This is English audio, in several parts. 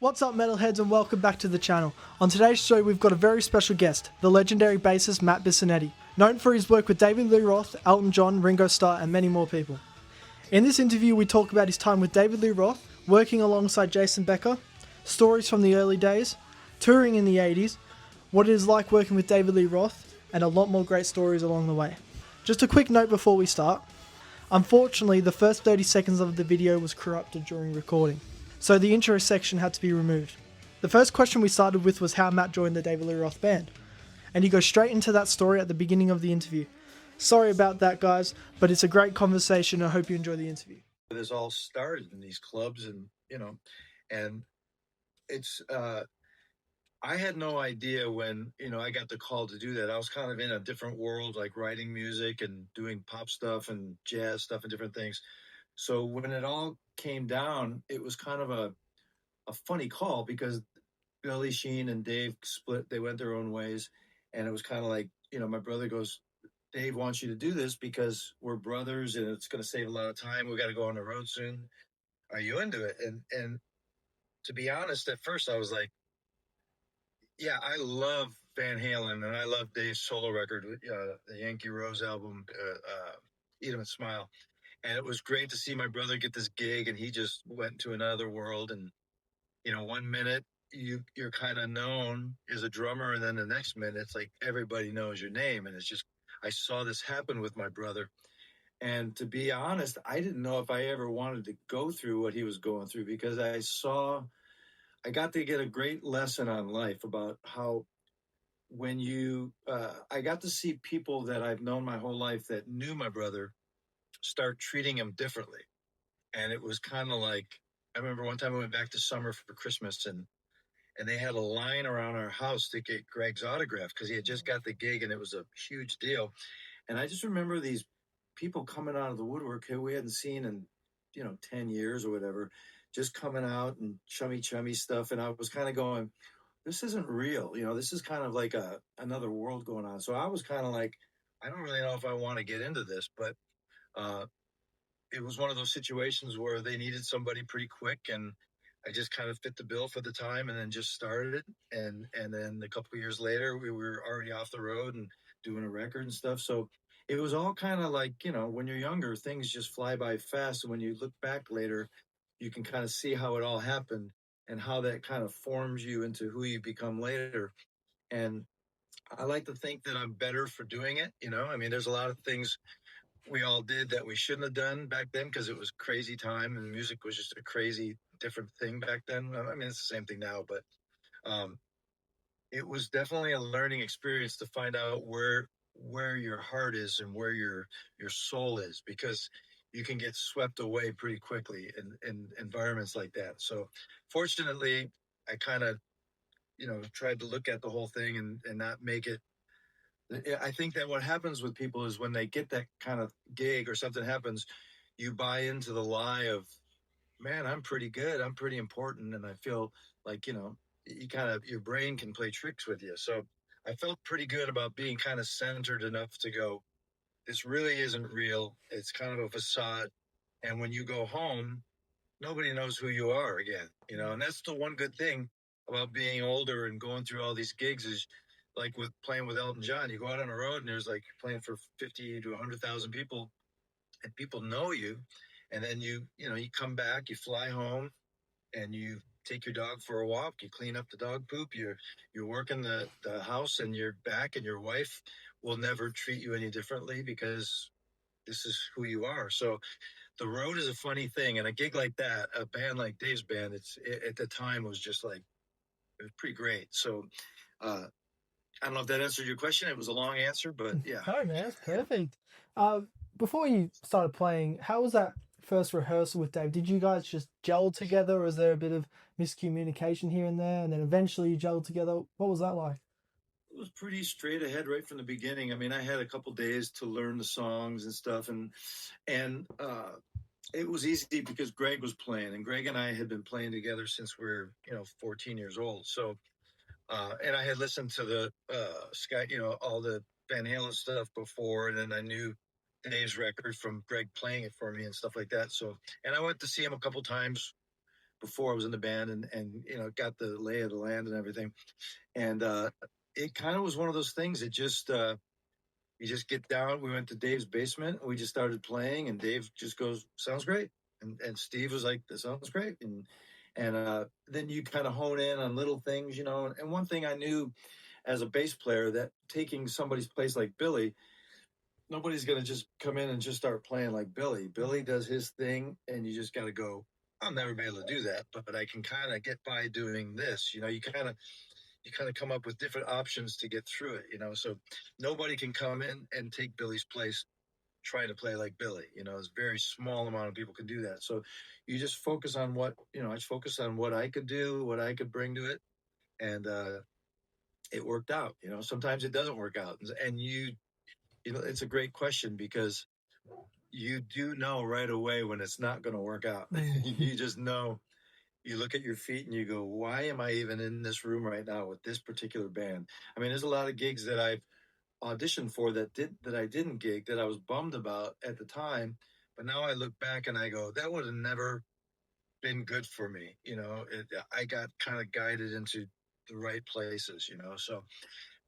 What's up, metalheads, and welcome back to the channel. On today's show, we've got a very special guest, the legendary bassist Matt Bissonette, known for his work with David Lee Roth, Elton John, Ringo Starr, and many more people. In this interview, we talk about his time with David Lee Roth, working alongside Jason Becker, stories from the early days, touring in the 80s, what it is like working with David Lee Roth, and a lot more great stories along the way. Just a quick note before we start. Unfortunately, the first 30 seconds of the video was corrupted during recording, so the intro section had to be removed. The first question we started with was how Matt joined the David Lee Roth band, and he goes straight into that story at the beginning of the interview. Sorry about that, guys, but it's a great conversation. I hope you enjoy the interview. This all started in these clubs, and it's I had no idea when I got the call to do that. I was kind of in a different world, like writing music and doing pop stuff and jazz stuff and different things. So when it all came down, it was kind of a funny call because Billy Sheen and Dave split. They went their own ways, and it was kind of like, my brother goes, Dave wants you to do this because we're brothers and it's going to save a lot of time. We got to go on the road soon. Are you into it? And to be honest, at first I was like, yeah, I love Van Halen and I love Dave's solo record, the Yankee Rose album, Eat 'Em and Smile. And it was great to see my brother get this gig, and he just went to another world. And, 1 minute you're kind of known as a drummer, and then the next minute it's like everybody knows your name. And it's just, I saw this happen with my brother. And to be honest, I didn't know if I ever wanted to go through what he was going through, because I got to get a great lesson on life about how when I got to see people that I've known my whole life that knew my brother start treating him differently. And it was kind of like, I remember one time I went back to Summer for Christmas, and they had a line around our house to get Greg's autograph because he had just got the gig and it was a huge deal. And I just remember these people coming out of the woodwork who we hadn't seen in, 10 years or whatever, just coming out and chummy stuff. And I was kind of going, this isn't real. This is kind of like another world going on. So I was kind of like, I don't really know if I want to get into this, but it was one of those situations where they needed somebody pretty quick, and I just kind of fit the bill for the time, and then just started it. And then a couple of years later, we were already off the road and doing a record and stuff. So it was all kind of like, when you're younger, things just fly by fast. And when you look back later, you can kind of see how it all happened and how that kind of forms you into who you become later. And I like to think that I'm better for doing it. I mean, there's a lot of things we all did that we shouldn't have done back then because it was crazy time and music was just a crazy different thing back then. I mean, it's the same thing now, but it was definitely a learning experience to find out where your heart is and where your soul is, because you can get swept away pretty quickly in environments like that. So fortunately, I kind of tried to look at the whole thing and not make it. I think that what happens with people is when they get that kind of gig or something happens, you buy into the lie of, man, I'm pretty good, I'm pretty important, and I feel like, you kind of, your brain can play tricks with you. So I felt pretty good about being kind of centered enough to go, this really isn't real. It's kind of a facade. And when you go home, nobody knows who you are again, and that's the one good thing about being older and going through all these gigs is, like with playing with Elton John, you go out on the road and there's like you're playing for 50 to 100,000 people, and people know you. And then you come back, you fly home, and you take your dog for a walk, you clean up the dog poop, you're working the house, and you're back, and your wife will never treat you any differently because this is who you are. So the road is a funny thing, and a gig like that, a band like Dave's band, at the time was just like, it was pretty great. So I don't know if that answered your question. It was a long answer, but yeah. No, man, that's perfect. Before you started playing, how was that first rehearsal with Dave? Did you guys just gel together, or was there a bit of miscommunication here and there, and then eventually you gelled together? What was that like? It was pretty straight ahead right from the beginning. I mean, I had a couple days to learn the songs and stuff, and it was easy because Greg was playing, and Greg and I had been playing together since we were 14 years old. So and I had listened to the Sky, all the Van Halen stuff before, and then I knew Dave's record from Greg playing it for me and stuff like that. So, and I went to see him a couple times before I was in the band, and got the lay of the land and everything. And it kind of was one of those things. It just you just get down. We went to Dave's basement. And we just started playing, and Dave just goes, "Sounds great." And Steve was like, "That sounds great." And then you kind of hone in on little things, And one thing I knew as a bass player, that taking somebody's place like Billy, nobody's going to just come in and just start playing like Billy. Billy does his thing, and you just got to go, I'll never be able to do that, but I can kind of get by doing this. You kind of come up with different options to get through it, So nobody can come in and take Billy's place trying to play like Billy. It's a very small amount of people can do that. So you just focus on I just focused on what I could do, what I could bring to it. And it worked out. Sometimes it doesn't work out. And it's a great question, because you do know right away when it's not going to work out. You just know. You look at your feet and you go, why am I even in this room right now with this particular band? I mean, there's a lot of gigs that I've auditioned for that I didn't gig, that I was bummed about at the time. But now I look back and I go, that would have never been good for me. I got kind of guided into the right places, So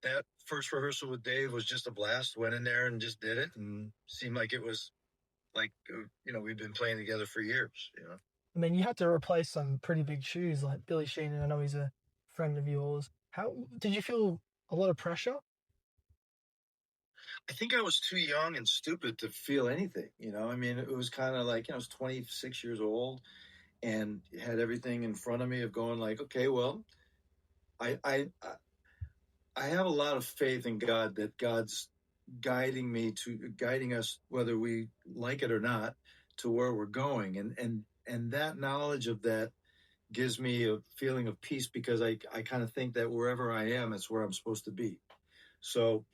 that first rehearsal with Dave was just a blast. Went in there and just did it, and seemed like it was like, we've been playing together for years. I mean, you had to replace some pretty big shoes like Billy Sheehan. I know he's a friend of yours. How did you feel? A lot of pressure? I think I was too young and stupid to feel anything. I mean, it was kind of like, I was 26 years old and had everything in front of me of going like, okay, well, I I I have a lot of faith in God, that God's guiding us, whether we like it or not, to where we're going. And that knowledge of that gives me a feeling of peace, because I kind of think that wherever I am, it's where I'm supposed to be. So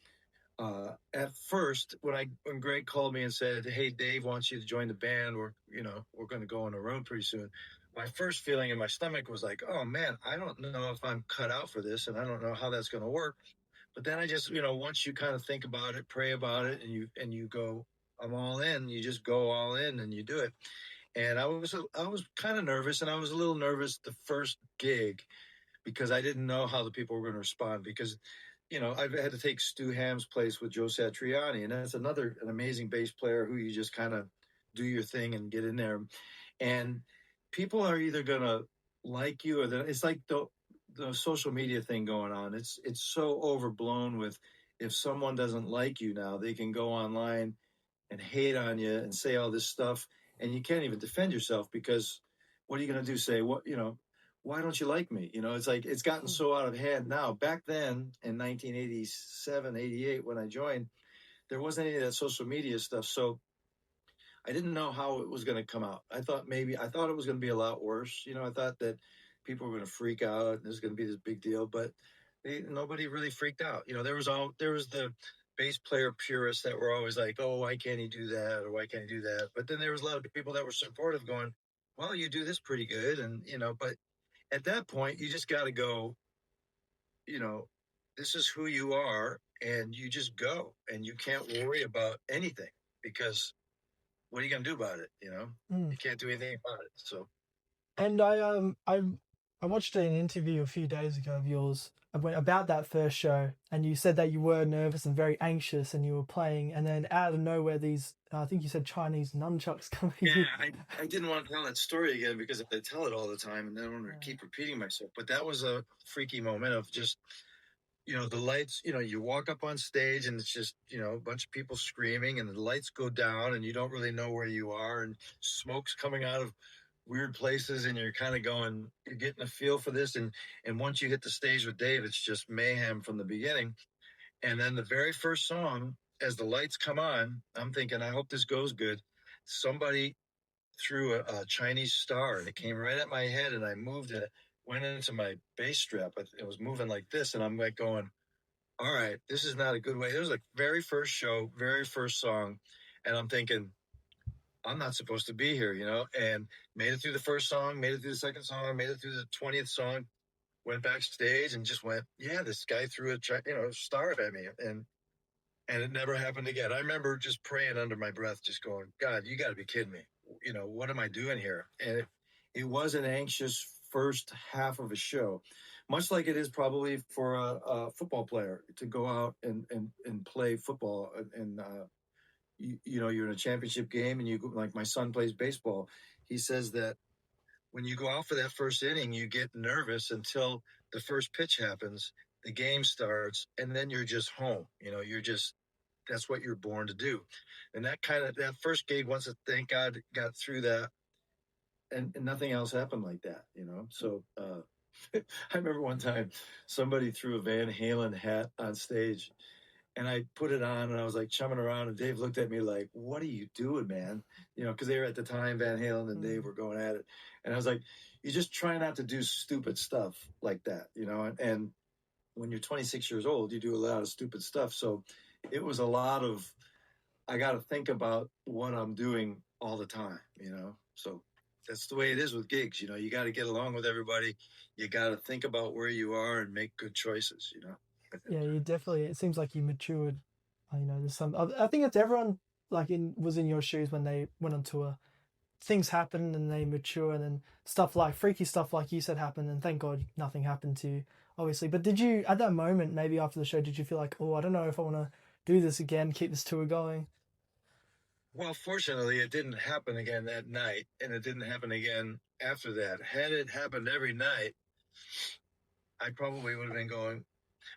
at first, when Greg called me and said, "Hey, Dave wants you to join the band. We're going to go on the road pretty soon," my first feeling in my stomach was like, "Oh man, I don't know if I'm cut out for this, and I don't know how that's going to work." But then I just, once you kind of think about it, pray about it, and you go, "I'm all in." You just go all in and you do it. And I was kind of nervous, and I was a little nervous the first gig, because I didn't know how the people were going to respond, because I've had to take Stu Ham's place with Joe Satriani, and that's an amazing bass player who you just kind of do your thing and get in there. And people are either going to like you, or it's like the social media thing going on. It's so overblown with, if someone doesn't like you now, they can go online and hate on you and say all this stuff, and you can't even defend yourself, because what are you going to do? Say, why don't you like me? It's like, it's gotten so out of hand now. Back then in 1987, 88, when I joined, there wasn't any of that social media stuff. So I didn't know how it was going to come out. I thought it was going to be a lot worse. I thought that people were going to freak out and there's going to be this big deal, but nobody really freaked out. There was the bass player purists that were always like, "Oh, why can't he do that? Or why can't he do that?" But then there was a lot of people that were supportive, going, "Well, you do this pretty good." And, but at that point, you just got to go, this is who you are, and you just go, and you can't worry about anything, because what are you going to do about it? Mm. You can't do anything about it. So, And I watched an interview a few days ago of yours about that first show, and you said that you were nervous and very anxious, and you were playing, and then out of nowhere, these I think you said Chinese nunchucks coming. yeah, I didn't want to tell that story again, because I tell it all the time, and I don't want to keep repeating myself. But that was a freaky moment of just, the lights, you walk up on stage, and it's just, a bunch of people screaming, and the lights go down, and you don't really know where you are, and smoke's coming out of weird places, and you're kind of going, you're getting a feel for this. And once you hit the stage with Dave, it's just mayhem from the beginning. And then the very first song, as the lights come on, I'm thinking, I hope this goes good. Somebody threw a Chinese star, and it came right at my head, and I moved it, went into my bass strap. It was moving like this, and I'm like going, all right, this is not a good way. It was like very first show, very first song, and I'm thinking, I'm not supposed to be here, and made it through the first song, made it through the second song, made it through the 20th song, went backstage and just went, yeah, this guy threw a star at me, and it never happened again. I remember just praying under my breath, just going, God, you got to be kidding me. What am I doing here? And it was an anxious first half of a show, much like it is probably for a football player to go out and play football. And you know, you're in a championship game, and you go, like my son plays baseball. He says that when you go out for that first inning, you get nervous until the first pitch happens, the game starts, and then you're just home. You know, you're just that's what you're born to do. And that first gig, once thank God got through that, and nothing else happened like that, you know. So I remember one time somebody threw a Van Halen hat on stage, and I put it on, and I was like chumming around, and Dave looked at me like, "What are you doing, man?" You know, because they were at the time, Van Halen and Dave were going at it, and I was like, "You just try not to do stupid stuff like that, you know." And when you're 26 years old, you do a lot of stupid stuff. So it was a lot of I got to think about what I'm doing all the time, you know. So that's the way it is with gigs. You know, you got to get along with everybody. You got to think about where you are and make good choices. You know. Yeah, you definitely. It seems like you matured. You know, there's some. I think it's everyone like was in your shoes when they went on tour. Things happen and they mature, and then stuff like freaky stuff like you said happened, and thank God nothing happened to you, obviously. But did you at that moment, maybe after the show, did you feel like, oh, I don't know if I want to do this again, keep this tour going? Well, fortunately, it didn't happen again that night, and it didn't happen again after that. Had it happened every night, I probably would have been going.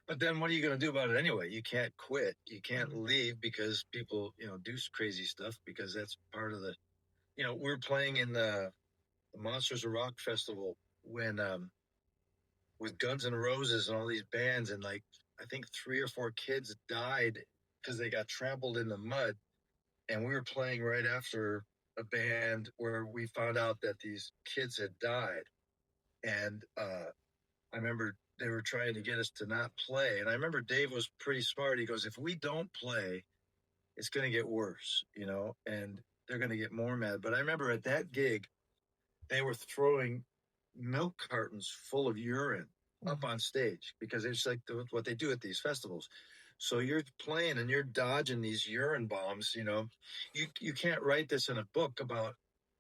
But then, what are you going to do about it anyway? You can't quit. You can't leave because people, you know, do crazy stuff because that's part of the. You know, we're playing in the Monsters of Rock festival when with Guns N' Roses and all these bands, and like I think 3 or 4 kids died because they got trampled in the mud, and we were playing right after a band where we found out that these kids had died, and I remember they were trying to get us to not play, and I remember Dave was pretty smart. He goes, "If we don't play, it's going to get worse, you know, and they're going to get more mad." But I remember at that gig, they were throwing milk cartons full of urine up on stage because it's like what they do at these festivals. So you're playing and you're dodging these urine bombs. You know, you can't write this in a book about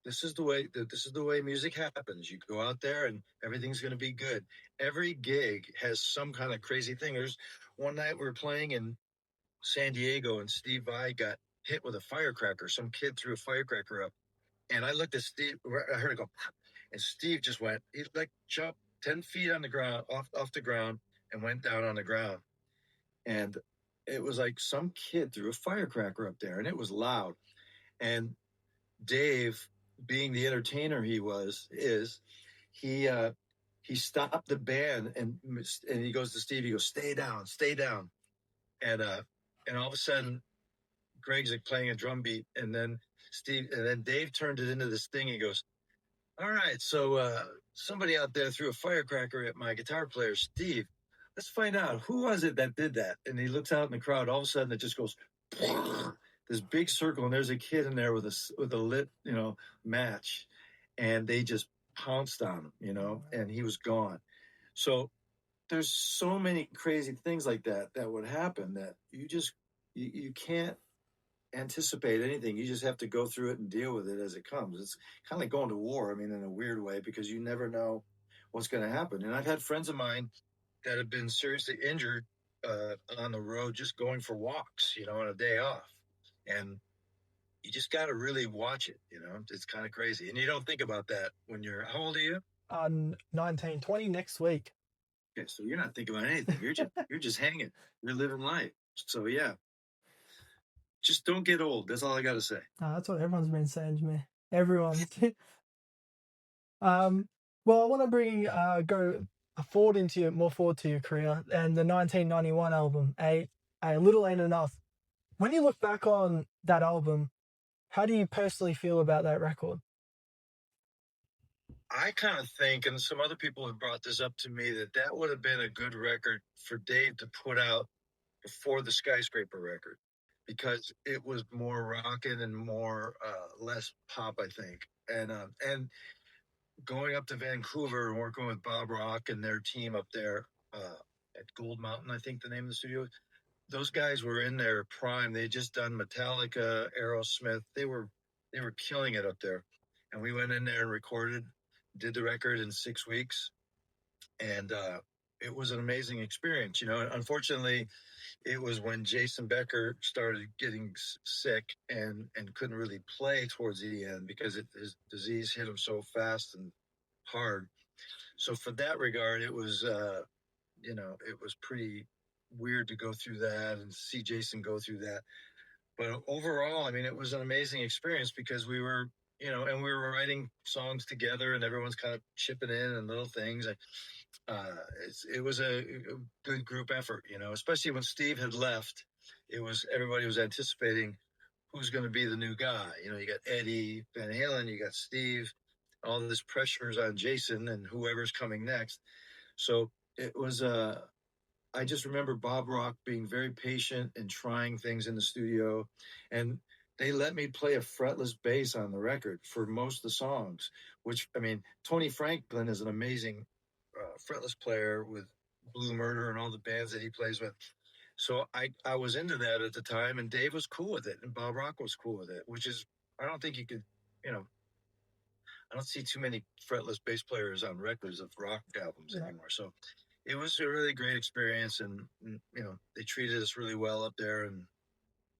this is the way music happens. You go out there and everything's going to be good. Every gig has some kind of crazy thing. There's one night we were playing in San Diego and Steve Vai got hit with a firecracker. Some kid threw a firecracker up, and I looked at Steve. I heard it go, and Steve just went. He like jumped 10 feet on the ground, off the ground, and went down on the ground. And it was like some kid threw a firecracker up there, and it was loud. And Dave, being the entertainer he he stopped the band and he goes to Steve. He goes, stay down." And and all of a sudden, Greg's like playing a drum beat, and then Dave turned it into this thing. He goes, "All right, so somebody out there threw a firecracker at my guitar player, Steve. Let's find out who was it that did that." And he looks out in the crowd. All of a sudden, it just goes this big circle, and there's a kid in there with a lit, you know, match, and they just pounced on him, you know, and he was gone. So there's so many crazy things like that that would happen that you can't anticipate anything. You just have to go through it and deal with it as it comes. It's kind of like going to war. I mean, in a weird way, because you never know what's going to happen. And I've had friends of mine that have been seriously injured on the road just going for walks, you know, on a day off. And you just got to really watch it. You know, it's kind of crazy. And you don't think about that when how old are you? 19, 20 next week. Okay, so you're not thinking about anything. You're just hanging. You're living life. So yeah, just don't get old. That's all I got to say. That's what everyone's been saying to me. Everyone. Well, I want to go more forward to your career and the 1991 album, A Little Ain't Enough. When you look back on that album, how do you personally feel about that record? I kind of think, and some other people have brought this up to me, that would have been a good record for Dave to put out before the Skyscraper record, because it was more rocking and more less pop, I think. And going up to Vancouver and working with Bob Rock and their team up there at Gold Mountain, I think the name of the studio is. Those guys were in their prime. They had just done Metallica, Aerosmith. They were killing it up there, and we went in there and recorded did the record in 6 weeks, and it was an amazing experience. Unfortunately, it was when Jason Becker started getting sick and couldn't really play towards the end because his disease hit him so fast and hard. So for that regard, it was it was pretty weird to go through that and see Jason go through that. But overall, I mean, it was an amazing experience because we were, and we were writing songs together, and everyone's kind of chipping in and little things. It was a good group effort, especially when Steve had left. Everybody was anticipating who's going to be the new guy. You got Eddie Van Halen, you got Steve, all this pressure's on Jason and whoever's coming next. So it was I just remember Bob Rock being very patient and trying things in the studio, and they let me play a fretless bass on the record for most of the songs. Which, I mean, Tony Franklin is an amazing fretless player with Blue Murder and all the bands that he plays with. So I was into that at the time, and Dave was cool with it, and Bob Rock was cool with it, which is, I don't think you could, I don't see too many fretless bass players on records of rock albums anymore. So it was a really great experience, and they treated us really well up there, and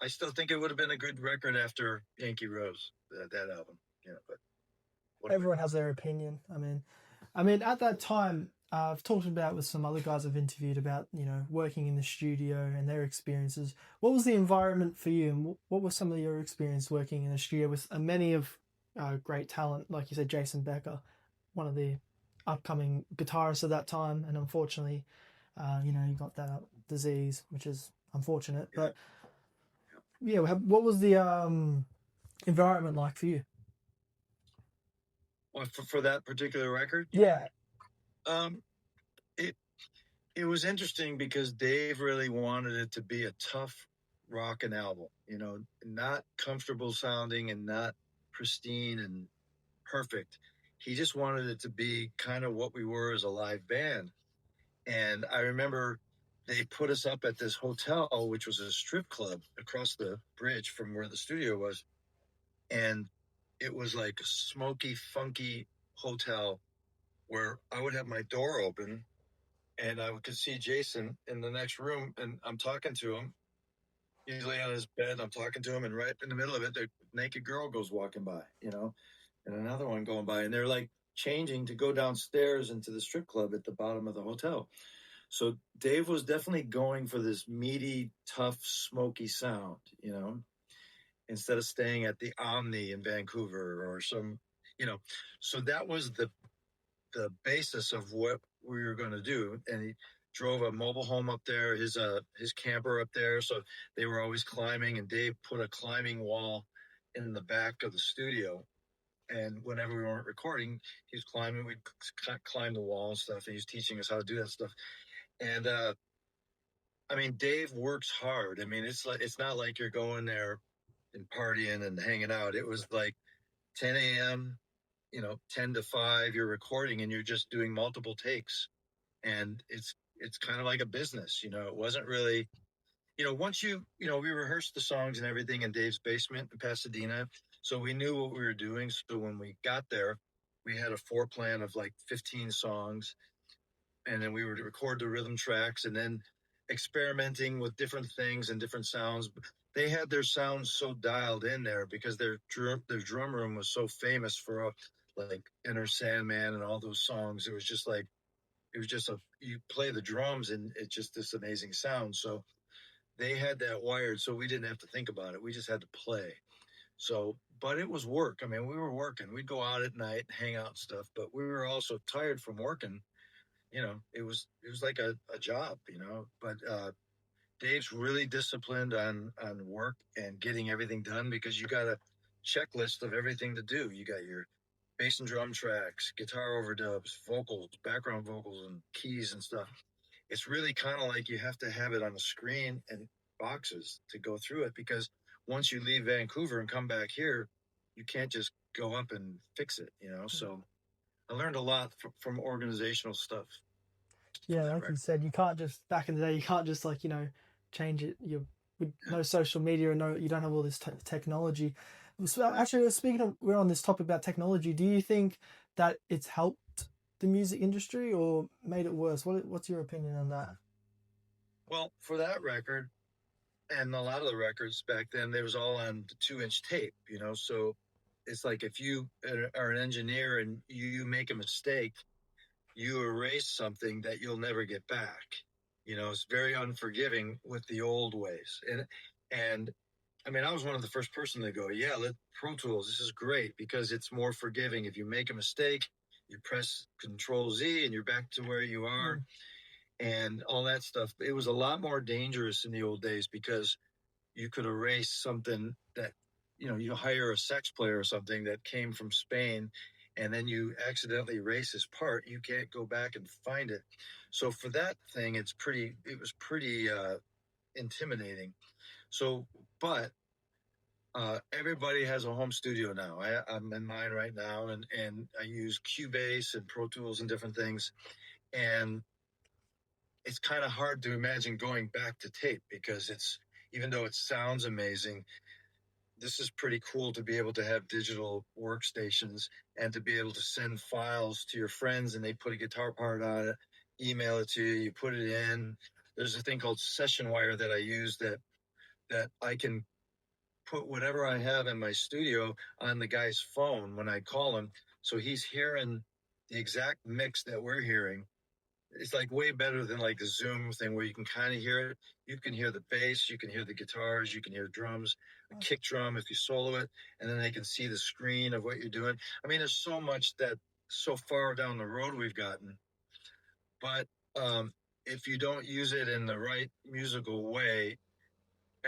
I still think it would have been a good record after Yankee Rose, that album. But Everyone has their opinion. I mean, at that time, I've talked about with some other guys I've interviewed about, working in the studio and their experiences. What was the environment for you, and what was some of your experience working in the studio with many of great talent, like you said, Jason Becker, one of the upcoming guitarists at that time, and unfortunately, he got that disease, which is unfortunate. Yeah. But yeah, what was the environment like for you? Well, for that particular record? Yeah. It was interesting because Dave really wanted it to be a tough rockin' album, not comfortable sounding and not pristine and perfect. He just wanted it to be kind of what we were as a live band. And I remember they put us up at this hotel, which was a strip club across the bridge from where the studio was. And it was like a smoky, funky hotel where I would have my door open and I could see Jason in the next room, and I'm talking to him. He's laying on his bed, I'm talking to him, and right in the middle of it, the naked girl goes walking by, and another one going by, and they're like changing to go downstairs into the strip club at the bottom of the hotel. So Dave was definitely going for this meaty, tough, smoky sound, instead of staying at the Omni in Vancouver or some, so that was the basis of what we were going to do. And he drove a mobile home up there, his camper up there. So they were always climbing, and Dave put a climbing wall in the back of the studio. And whenever we weren't recording, he was climbing, we'd climb the wall and stuff. And he was teaching us how to do that stuff. And, I mean, Dave works hard. I mean, it's not like you're going there and partying and hanging out. It was like 10 a.m., 10 to 5, you're recording and you're just doing multiple takes. And it's kind of like a business, it wasn't really, once we rehearsed the songs and everything in Dave's basement in Pasadena. So we knew what we were doing. So when we got there, we had a plan of like 15 songs. And then we would record the rhythm tracks and then experimenting with different things and different sounds. They had their sounds so dialed in there because their drum room was so famous for like Enter Sandman and all those songs. It was just you play the drums and it's just this amazing sound. So they had that wired, so we didn't have to think about it. We just had to play. So, but it was work. I mean, we were working. We'd go out at night, hang out and stuff, but we were also tired from working. It was like a job, but Dave's really disciplined on work and getting everything done because you got a checklist of everything to do. You got your bass and drum tracks, guitar overdubs, vocals, background vocals, and keys and stuff. It's really kind of like you have to have it on the screen and boxes to go through it because once you leave Vancouver and come back here, you can't just go up and fix it, So I learned a lot from organizational stuff. Yeah, like you said, you can't just, back in the day, you can't just change it. With no social media and you don't have all this technology. So actually, speaking of, we're on this topic about technology. Do you think that it's helped the music industry or made it worse? What's your opinion on that? Well, for that record and a lot of the records back then, they was all on 2-inch tape, so it's like if you are an engineer and you make a mistake, you erase something that you'll never get back. It's very unforgiving with the old ways. And I mean, I was one of the first person to go, yeah, let Pro Tools, this is great because it's more forgiving. If you make a mistake, you press Control Z and you're back to where you are and all that stuff. It was a lot more dangerous in the old days because you could erase something that, you hire a sax player or something that came from Spain and then you accidentally erase his part. You can't go back and find it. So for that thing, it was pretty intimidating. So, but everybody has a home studio now. I'm in mine right now, and I use Cubase and Pro Tools and different things. And it's kind of hard to imagine going back to tape because even though it sounds amazing, this is pretty cool to be able to have digital workstations and to be able to send files to your friends and they put a guitar part on it, email it to you, you put it in. There's a thing called Session Wire that I use that I can put whatever I have in my studio on the guy's phone when I call him. So he's hearing the exact mix that we're hearing. It's like way better than like the Zoom thing where you can kind of hear it. You can hear the bass, you can hear the guitars, you can hear drums, a kick drum if you solo it, and then they can see the screen of what you're doing. I mean, there's so much that so far down the road we've gotten. But if you don't use it in the right musical way,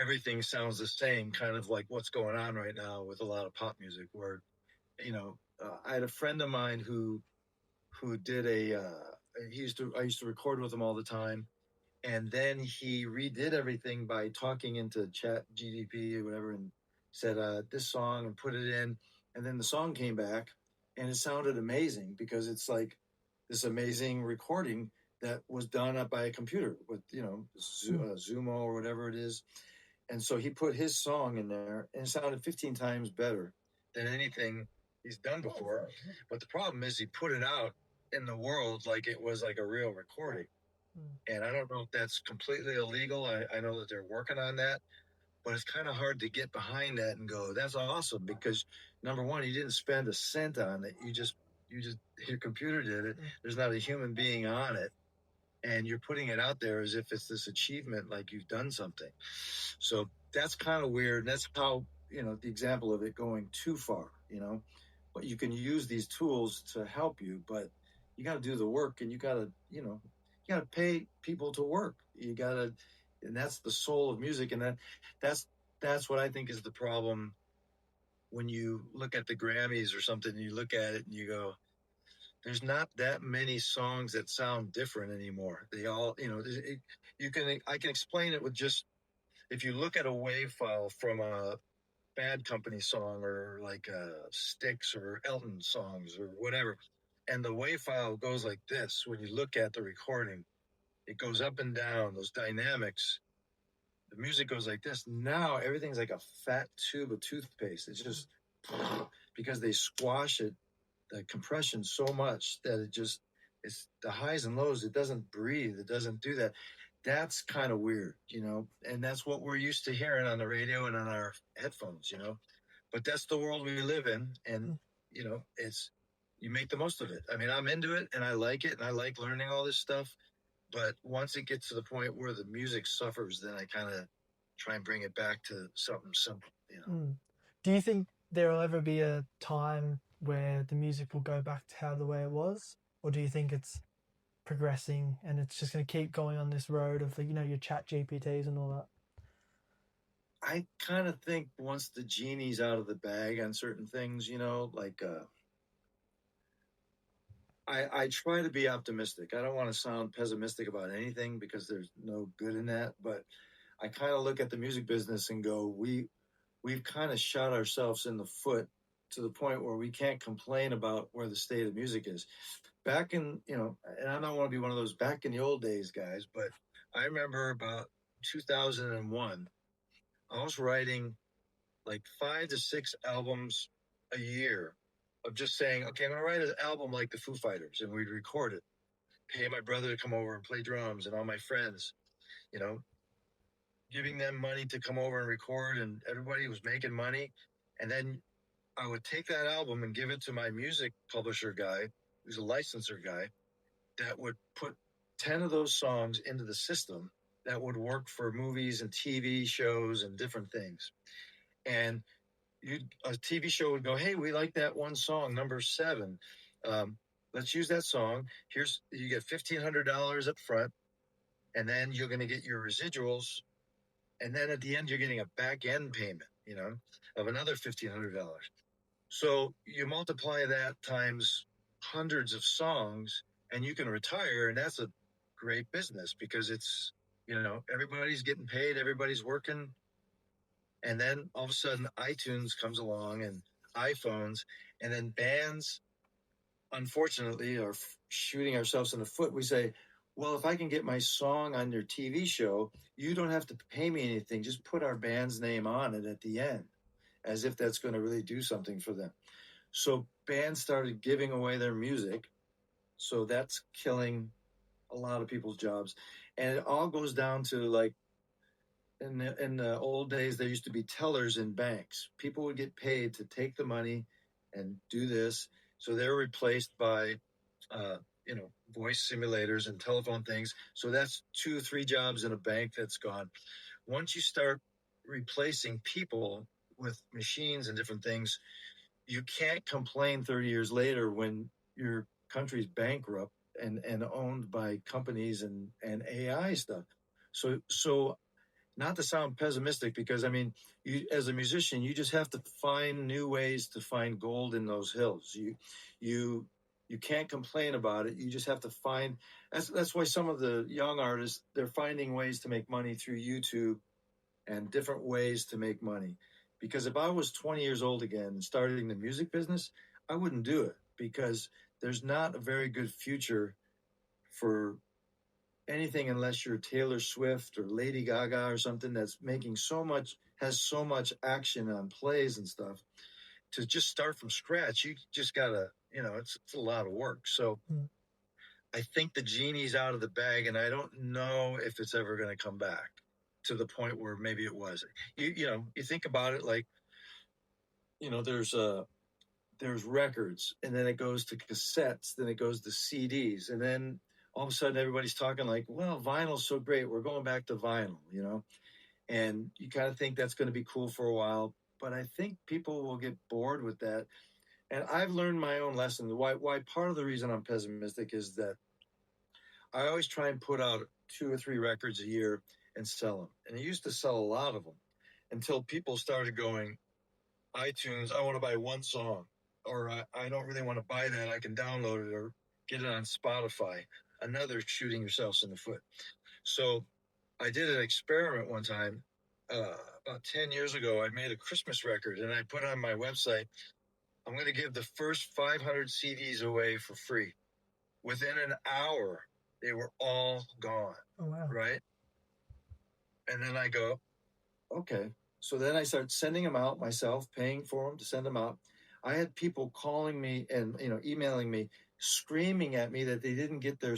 everything sounds the same, kind of like what's going on right now with a lot of pop music where, I had a friend of mine who did I used to record with him all the time. And then he redid everything by talking into chat GDP or whatever and said, this song and put it in. And then the song came back and it sounded amazing because it's like this amazing recording that was done up by a computer with, Zumo or whatever it is. And so he put his song in there and it sounded 15 times better than anything he's done before. But the problem is he put it out in the world like it was like a real recording. And I don't know if that's completely illegal. I know that they're working on that, but it's kind of hard to get behind that and go, that's awesome because number one, you didn't spend a cent on it. Your computer did it. There's not a human being on it. And you're putting it out there as if it's this achievement, like you've done something. So that's kind of weird. And that's how, the example of it going too far, but you can use these tools to help you, but you got to do the work and you got to, you got to pay people to work. And that's the soul of music. And that's what I think is the problem when you look at the Grammys or something, and you look at it and you go, there's not that many songs that sound different anymore. They all, I can explain it with just, if you look at a wave file from a Bad Company song or like Styx or Elton songs or whatever, and the wave file goes like this, when you look at the recording, it goes up and down, those dynamics. The music goes like this. Now everything's like a fat tube of toothpaste. It's just because they squash it, the compression so much that it's the highs and lows. It doesn't breathe. It doesn't do that. That's kind of weird, and that's what we're used to hearing on the radio and on our headphones, but that's the world we live in. And, you make the most of it. I mean, I'm into it and I like it and I like learning all this stuff. But once it gets to the point where the music suffers, then I kind of try and bring it back to something simple. Do you think there will ever be a time where the music will go back to how the way it was? Or do you think it's progressing and it's just going to keep going on this road of, your chat GPTs and all that? I kind of think once the genie's out of the bag on certain things, like I try to be optimistic. I don't want to sound pessimistic about anything because there's no good in that. But I kind of look at the music business and go, we've kind of shot ourselves in the foot to the point where we can't complain about where the state of music is. Back in, and I don't want to be one of those back in the old days guys, but I remember about 2001, I was writing like 5 to 6 albums a year of just saying, okay, I'm going to write an album like the Foo Fighters, and we'd record it, pay my brother to come over and play drums, and all my friends, you know, giving them money to come over and record, and everybody was making money. And then I would take that album and give it to my music publisher guy, who's a licensor guy, that would put 10 of those songs into the system that would work for movies and TV shows and different things. And a TV show would go, hey, we like that one song, number 7. Let's use that song. You get $1,500 up front, and then you're going to get your residuals. And then at the end, you're getting a back end payment, of another $1,500. So you multiply that times hundreds of songs, and you can retire. And that's a great business because it's, everybody's getting paid, everybody's working. And then all of a sudden iTunes comes along and iPhones, and then bands, unfortunately, are shooting ourselves in the foot. We say, well, if I can get my song on your TV show, you don't have to pay me anything. Just put our band's name on it at the end, as if that's going to really do something for them. So bands started giving away their music. So that's killing a lot of people's jobs. And it all goes down to, like, in the old days, there used to be tellers in banks. People would get paid to take the money and do this. So they're replaced by, voice simulators and telephone things. So that's 2-3 jobs in a bank that's gone. Once you start replacing people with machines and different things, you can't complain 30 years later when your country's bankrupt and owned by companies and AI stuff. So not to sound pessimistic, because you, as a musician, you just have to find new ways to find gold in those hills. You can't complain about it. You just have to find. That's why some of the young artists, they're finding ways to make money through YouTube and different ways to make money. Because if I was 20 years old again and starting the music business, I wouldn't do it, because there's not a very good future for anything unless you're Taylor Swift or Lady Gaga or something that's has so much action on plays and stuff. To just start from scratch, you just gotta, it's a lot of work. So I think the genie's out of the bag, and I don't know if it's ever going to come back to the point where maybe it was. You think about it, like, there's records, and then it goes to cassettes, then it goes to CDs, and then all of a sudden everybody's talking like, well, vinyl's so great, we're going back to vinyl, and you kind of think that's going to be cool for a while, but I think people will get bored with that. And I've learned my own lesson. Why part of the reason I'm pessimistic is that I always try and put out 2 or 3 records a year and sell them. And I used to sell a lot of them until people started going, iTunes, I want to buy one song, or I don't really want to buy that. I can download it or get it on Spotify. Another shooting yourselves in the foot. So I did an experiment one time, about 10 years ago. I made a Christmas record, and I put on my website, I'm going to give the first 500 CDs away for free. Within an hour, they were all gone. Oh, wow. Right? And then I go, okay. So then I started sending them out myself, paying for them to send them out. I had people calling me and emailing me, screaming at me that they didn't get their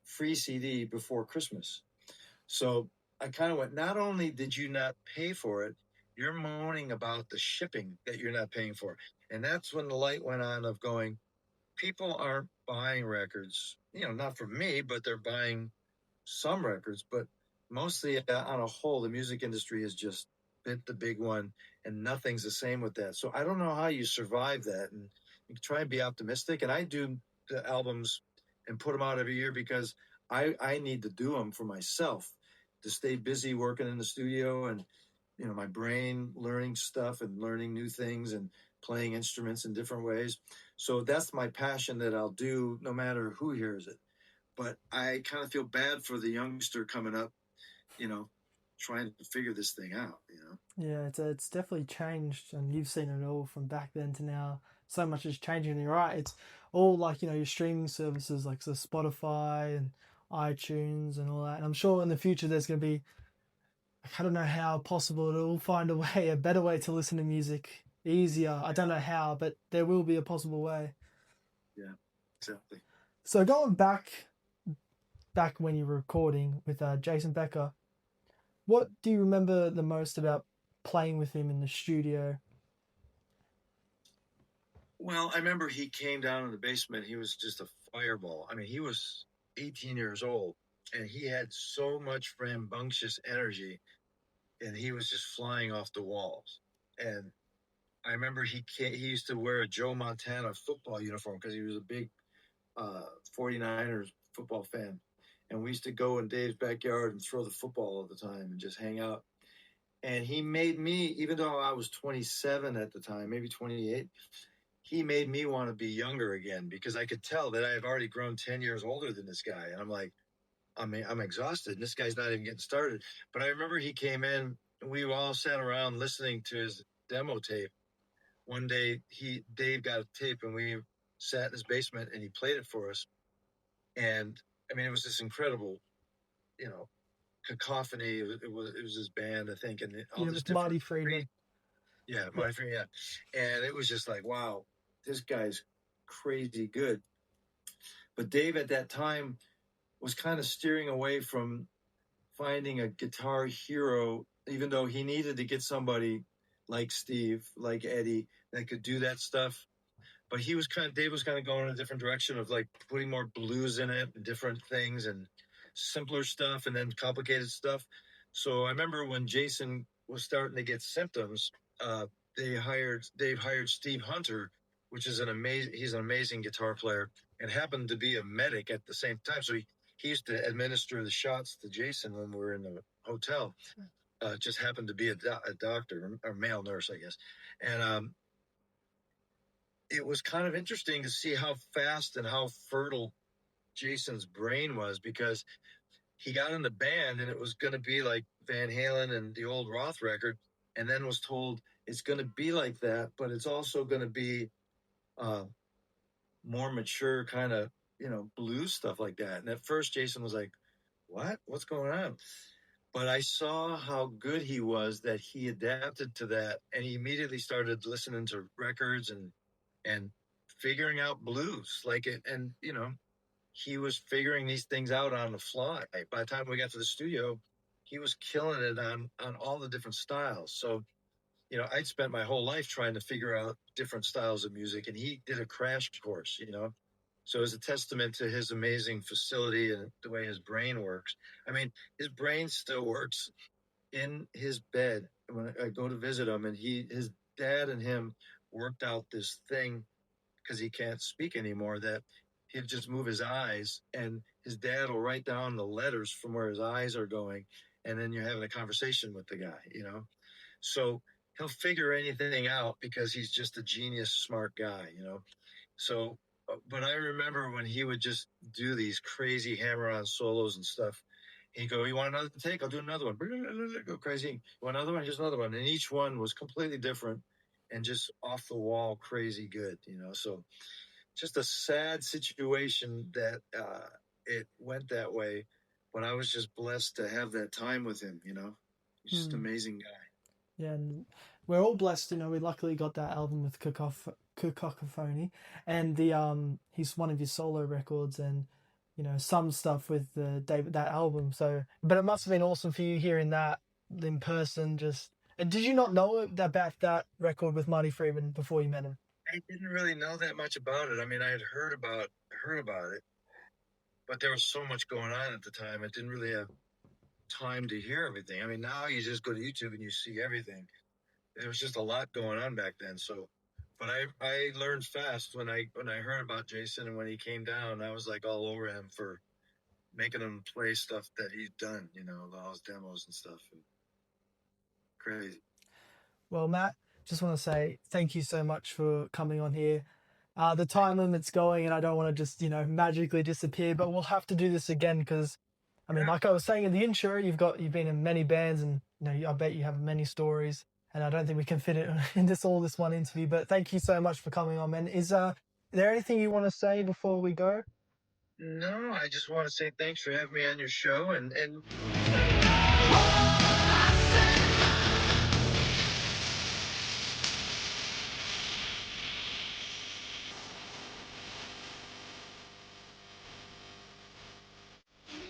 free CD before Christmas. So I kind of went, not only did you not pay for it, you're moaning about the shipping that you're not paying for. And that's when the light went on of going, people aren't buying records, not from me, but they're buying some records. But mostly on a whole, the music industry has just bit the big one, and nothing's the same with that. So I don't know how you survive that. And you try and be optimistic. And I do the albums and put them out every year because I need to do them for myself to stay busy working in the studio, and my brain learning stuff and learning new things and playing instruments in different ways. So that's my passion that I'll do no matter who hears it. But I kind of feel bad for the youngster coming up, trying to figure this thing out, Yeah, it's definitely changed, and you've seen it all from back then to now. So much is changing, and you're right. It's all like, your streaming services like the Spotify and iTunes and all that. And I'm sure in the future there's going to be, I don't know how possible it'll find a better way to listen to music easier. I don't know how, but there will be a possible way. Yeah, exactly. So going back when you were recording with Jason Becker, what do you remember the most about playing with him in the studio? Well, I remember he came down in the basement. He was just a fireball. I mean, he was 18 years old and he had so much rambunctious energy and he was just flying off the walls. And I remember he used to wear a Joe Montana football uniform because he was a big 49ers football fan. And we used to go in Dave's backyard and throw the football all the time and just hang out. And he made me, even though I was 27 at the time, maybe 28, he made me want to be younger again because I could tell that I had already grown 10 years older than this guy. And I'm like, I'm exhausted. And this guy's not even getting started. But I remember he came in and we all sat around listening to his demo tape. One day Dave got a tape and we sat in his basement and he played it for us. And I mean, it was this incredible, you know, cacophony. It was his band, I think, and all this With different. Marty Friedman. Yeah, Marty Friedman. Yeah, and it was just like, wow, this guy's crazy good. But Dave at that time was kind of steering away from finding a guitar hero, even though he needed to get somebody like Steve, like Eddie, that could do that stuff. But Dave was kind of going in a different direction of like putting more blues in it and different things and simpler stuff and then complicated stuff. So I remember when Jason was starting to get symptoms, Dave hired Steve Hunter, which is he's an amazing guitar player and happened to be a medic at the same time. So he used to administer the shots to Jason when we were in the hotel. Just happened to be a doctor or male nurse, I guess. And it was kind of interesting to see how fast and how fertile Jason's brain was because he got in the band and it was going to be like Van Halen and the old Roth record, and then was told it's going to be like that, but it's also going to be more mature kind of, blues stuff like that. And at first Jason was like, what's going on? But I saw how good he was that he adapted to that, and he immediately started listening to records and figuring out blues like it. And, he was figuring these things out on the fly. By the time we got to the studio, he was killing it on all the different styles. So, I'd spent my whole life trying to figure out different styles of music, and he did a crash course, So it was a testament to his amazing facility and the way his brain works. I mean, his brain still works in his bed when I go to visit him, and his dad and him worked out this thing because he can't speak anymore, that he'd just move his eyes and his dad will write down the letters from where his eyes are going. And then you're having a conversation with the guy, So he'll figure anything out because he's just a genius, smart guy. So, but I remember when he would just do these crazy hammer-on solos and stuff. He'd go, you want another take? I'll do another one. Go crazy. You want another one? Here's another one. And each one was completely different and just off the wall, crazy good, So just a sad situation that it went that way. But I was just blessed to have that time with him, He's just an amazing guy. Yeah, and we're all blessed, we luckily got that album with Cacophony, and he's one of his solo records, and some stuff with David, that album. So, but it must have been awesome for you hearing that in person. And did you not know about that record with Marty Friedman before you met him? I didn't really know that much about it. I mean, I had heard about it, but there was so much going on at the time. I didn't really have time to hear everything. I mean, now you just go to YouTube and you see everything. There was just a lot going on back then. So, but I learned fast when I heard about Jason, and when he came down, I was like all over him for making him play stuff that he'd done, all his demos and stuff. And crazy. Well, Matt, just want to say thank you so much for coming on here. The time limit's going, and I don't want to just magically disappear, but we'll have to do this again because, I mean, like I was saying in the intro, you've been in many bands, and I bet you have many stories, and I don't think we can fit it in this one interview. But thank you so much for coming on, man. Is there anything you want to say before we go? No, I just want to say thanks for having me on your show, and